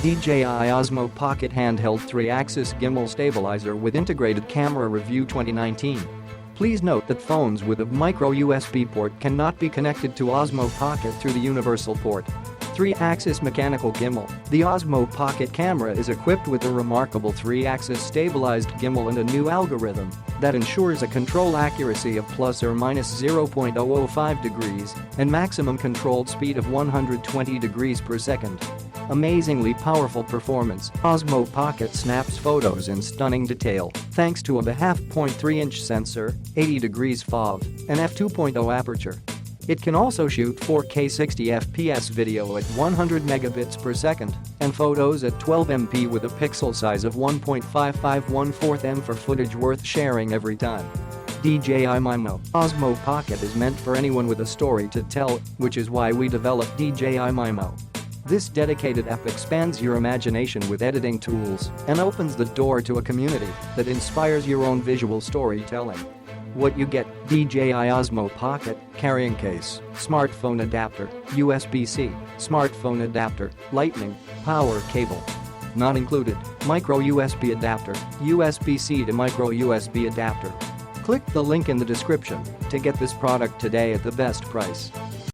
DJI Osmo Pocket Handheld 3-axis Gimbal Stabilizer with Integrated Camera Review 2019. Please note that phones with a micro USB port cannot be connected to Osmo Pocket through the universal port. 3-axis mechanical gimbal. The Osmo Pocket camera is equipped with a remarkable 3-axis stabilized gimbal and a new algorithm that ensures a control accuracy of plus or minus 0.005 degrees and maximum controlled speed of 120 degrees per second. Amazingly powerful performance, Osmo Pocket snaps photos in stunning detail thanks to a 0.3-inch sensor, 80 degrees FOV, and f2.0 aperture. It can also shoot 4K 60 FPS video at 100 megabits per second and photos at 12 MP with a pixel size of 1.5514 m for footage worth sharing every time. DJI Mimo. Osmo Pocket is meant for anyone with a story to tell, which is why we developed DJI Mimo. This dedicated app expands your imagination with editing tools and opens the door to a community that inspires your own visual storytelling. What you get: DJI Osmo Pocket, carrying case, smartphone adapter, USB-C, smartphone adapter, lightning, power cable. Not included, micro USB adapter, USB-C to micro USB adapter. Click the link in the description to get this product today at the best price.